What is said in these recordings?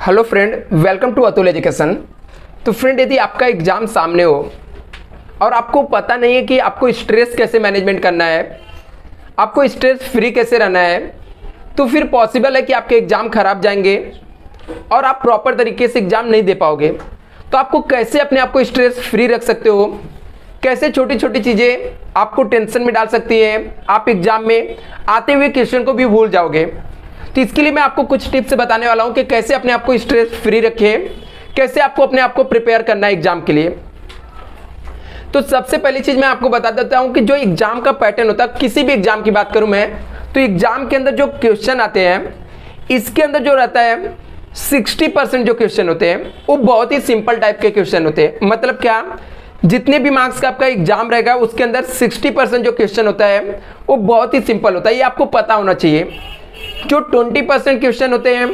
Hello friend, welcome to Atul education. तो friend, यदि आपका एग्ज़ाम सामने हो और आपको पता नहीं है कि आपको स्ट्रेस कैसे मैनेजमेंट करना है, आपको स्ट्रेस फ्री कैसे रहना है, तो फिर पॉसिबल है कि आपके एग्ज़ाम खराब जाएंगे और आप प्रॉपर तरीके से एग्ज़ाम नहीं दे पाओगे। तो आपको कैसे अपने आप को स्ट्रेस फ्री रख सकते हो, कैसे छोटी छोटी चीज़ें आपको टेंशन में डाल सकती हैं, आप एग्ज़ाम में आते हुए क्वेश्चन को भी भूल जाओगे। तो इसके लिए मैं आपको कुछ टिप्स बताने वाला हूं कि कैसे अपने आप को स्ट्रेस फ्री रखें, कैसे आपको अपने आप को प्रिपेयर करना है एग्जाम के लिए। तो सबसे पहली चीज मैं आपको बता देता हूं कि जो एग्जाम का पैटर्न होता है, किसी भी एग्जाम की बात करूं मैं, तो एग्जाम के अंदर जो क्वेश्चन आते हैं, इसके अंदर जो रहता है 60% जो क्वेश्चन होते हैं वो बहुत ही सिंपल टाइप के क्वेश्चन होते हैं। मतलब क्या, जितने भी मार्क्स का आपका एग्जाम रहेगा उसके अंदर 60% जो क्वेश्चन होता है वो बहुत ही सिंपल होता है, ये आपको पता होना चाहिए। जो 20% क्वेश्चन होते हैं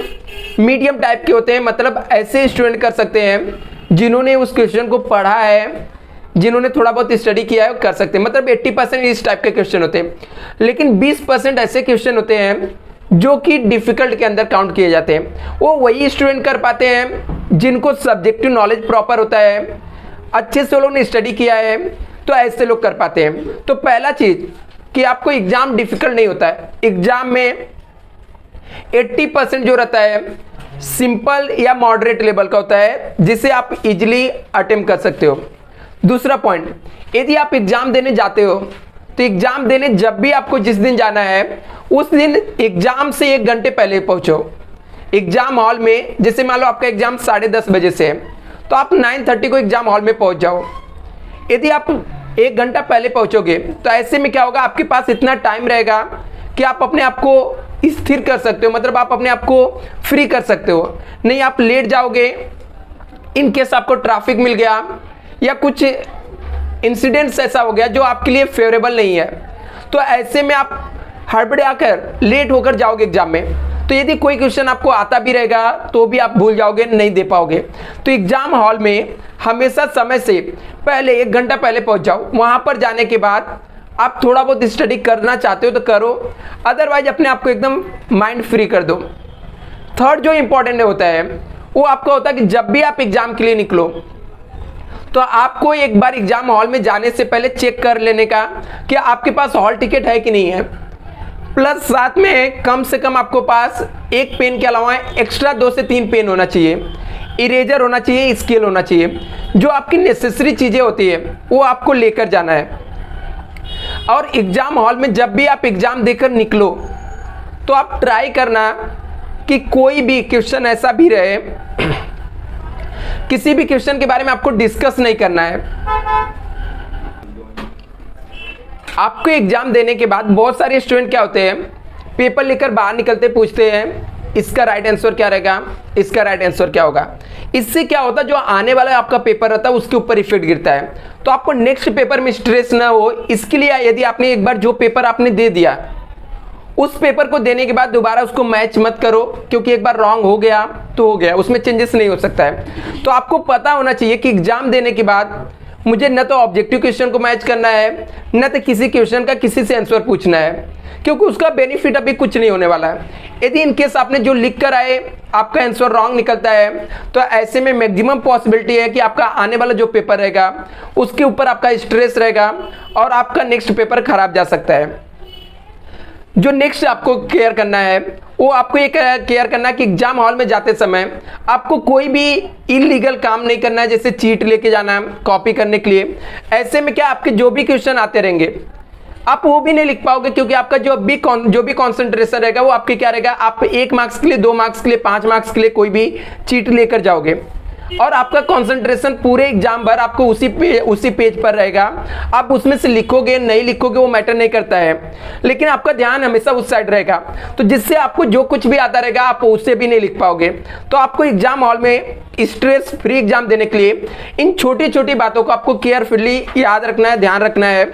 मीडियम टाइप के होते हैं, मतलब ऐसे स्टूडेंट कर सकते हैं जिन्होंने उस क्वेश्चन को पढ़ा है, जिन्होंने थोड़ा बहुत स्टडी किया है, कर सकते हैं। मतलब 80% इस टाइप के क्वेश्चन होते हैं। लेकिन 20% ऐसे क्वेश्चन होते हैं जो कि डिफिकल्ट के अंदर काउंट किए जाते हैं। वो वही स्टूडेंट कर पाते हैं जिनको सब्जेक्टिव नॉलेज प्रॉपर होता है, अच्छे से लोगों ने स्टडी किया है, तो ऐसे लोग कर पाते हैं। तो पहला चीज कि आपको एग्जाम डिफिकल्ट नहीं होता है। एग्जाम में 80% जो रहता है सिंपल या मॉडरेट लेवल का होता है, जिसे आप इजीली अटेम्प्ट कर सकते हो। दूसरा पॉइंट, यदि आप एग्जाम देने जाते हो तो एग्जाम देने जब भी आपको जिस दिन जाना है उस दिन एग्जाम से 1 घंटे पहले पहुंचो एग्जाम हॉल में। जैसे मान लो आपका एग्जाम 10:30 बजे से है, तो आप 9:30 को एग्जाम हॉल में पहुंच जाओ। यदि आप 1 घंटा पहले पहुंचोगे तो ऐसे में क्या होगा, आपके पास इतना टाइम रहेगा कि आप अपने आप को स्थिर कर सकते हो, मतलब आप अपने आप को फ्री कर सकते हो। नहीं आप लेट जाओगे, इन केस आपको ट्रैफिक मिल गया या कुछ इंसिडेंट्स ऐसा हो गया जो आपके लिए फेवरेबल नहीं है, तो ऐसे में आप हड़बड़ा कर लेट होकर जाओगे एग्जाम में। तो यदि कोई क्वेश्चन आपको आता भी रहेगा तो भी आप भूल जाओगे, नहीं दे पाओगे। तो एग्जाम हॉल में हमेशा समय से पहले 1 घंटा पहले पहुंच जाओ। वहां पर जाने के बाद आप थोड़ा बहुत स्टडी करना चाहते हो तो करो, अदरवाइज अपने आप को एकदम माइंड फ्री कर दो। थर्ड जो इंपॉर्टेंट होता है वो आपका होता है कि जब भी आप एग्जाम के लिए निकलो तो आपको एक बार एग्जाम हॉल में जाने से पहले चेक कर लेने का कि आपके पास हॉल टिकट है कि नहीं है। प्लस साथ में कम से कम आपको पास एक पेन के अलावा एक्स्ट्रा 2 से 3 पेन होना चाहिए, इरेजर होना चाहिए, स्केल होना चाहिए। जो आपकी नेसेसरी चीजें होती है वो आपको लेकर जाना है। और एग्जाम हॉल में जब भी आप एग्जाम देकर निकलो तो आप ट्राई करना कि कोई भी क्वेश्चन ऐसा भी रहे, किसी भी क्वेश्चन के बारे में आपको डिस्कस नहीं करना है। आपको एग्जाम देने के बाद बहुत सारे स्टूडेंट क्या होते हैं, पेपर लेकर बाहर निकलते पूछते हैं इसका राइट आंसर क्या रहेगा, इसका राइट आंसर क्या होगा। इससे क्या होता है, जो आने वाला आपका पेपर रहता है उसके ऊपर इफेक्ट गिरता है। तो आपको नेक्स्ट पेपर में स्ट्रेस ना हो, इसके लिए यदि आपने एक बार जो पेपर आपने दे दिया उस पेपर को देने के बाद दोबारा उसको मैच मत करो, क्योंकि एक बार रॉन्ग हो गया तो हो गया, उसमें चेंजेस नहीं हो सकता है। तो आपको पता होना चाहिए कि एग्जाम देने के बाद मुझे न तो ऑब्जेक्टिव क्वेश्चन को मैच करना है, न तो किसी क्वेश्चन का किसी से आंसर पूछना है, क्योंकि उसका बेनिफिट अभी कुछ नहीं होने वाला है। यदि इनकेस आपने जो लिख कर आए आपका आंसर रॉन्ग निकलता है तो ऐसे में मैक्सिमम पॉसिबिलिटी है कि आपका आने वाला जो पेपर रहेगा उसके ऊपर आपका स्ट्रेस रहेगा और आपका नेक्स्ट पेपर खराब जा सकता है। जो नेक्स्ट आपको केयर करना है वो आपको ये केयर करना है कि एग्जाम हॉल में जाते समय आपको कोई भी इलीगल काम नहीं करना है, जैसे चीट लेके जाना है कॉपी करने के लिए। ऐसे में क्या आपके जो भी क्वेश्चन आते रहेंगे आप वो भी नहीं लिख पाओगे, क्योंकि आपका जो भी कॉन्सेंट्रेशन रहेगा वो आपके क्या रहेगा, आप 1 मार्क्स के लिए, 2 मार्क्स के लिए, 5 मार्क्स के लिए कोई भी चीट लेकर जाओगे और आपका कंसंट्रेशन पूरे एग्जाम भर आपको उसी पेज पर रहेगा। आप उसमें से लिखोगे नहीं लिखोगे वो मैटर नहीं करता है, लेकिन आपका ध्यान हमेशा उस साइड रहेगा, तो जिससे आपको जो कुछ भी आता रहेगा आप उससे भी नहीं लिख पाओगे। तो आपको एग्जाम हॉल में स्ट्रेस फ्री एग्जाम देने के लिए इन छोटी छोटी बातों को आपको केयरफुली याद रखना है, ध्यान रखना है।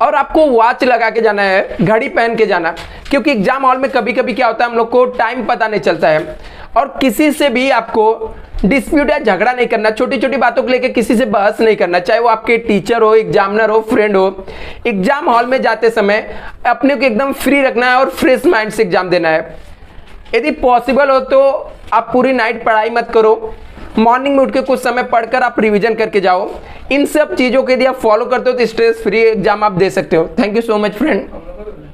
और आपको वॉच लगा के जाना है, घड़ी पहन के जाना, क्योंकि एग्जाम हॉल में कभी कभी क्या होता है हम लोग को टाइम पता नहीं चलता है और किसी से भी आपको डिस्प्यूट या झगड़ा नहीं करना, छोटी छोटी बातों को लेकर किसी से बहस नहीं करना, चाहे वो आपके टीचर हो, एग्जामिनर हो, फ्रेंड हो। एग्जाम हॉल में जाते समय अपने को एकदम फ्री रखना है और फ्रेश माइंड से एग्जाम देना है। यदि पॉसिबल हो तो आप पूरी नाइट पढ़ाई मत करो, मॉर्निंग में उठ के कुछ समय पढ़कर आप रिवीजन करके जाओ। इन सब चीज़ों के यदि आप फॉलो करते हो तो स्ट्रेस फ्री एग्जाम आप दे सकते हो। Thank you so much friend.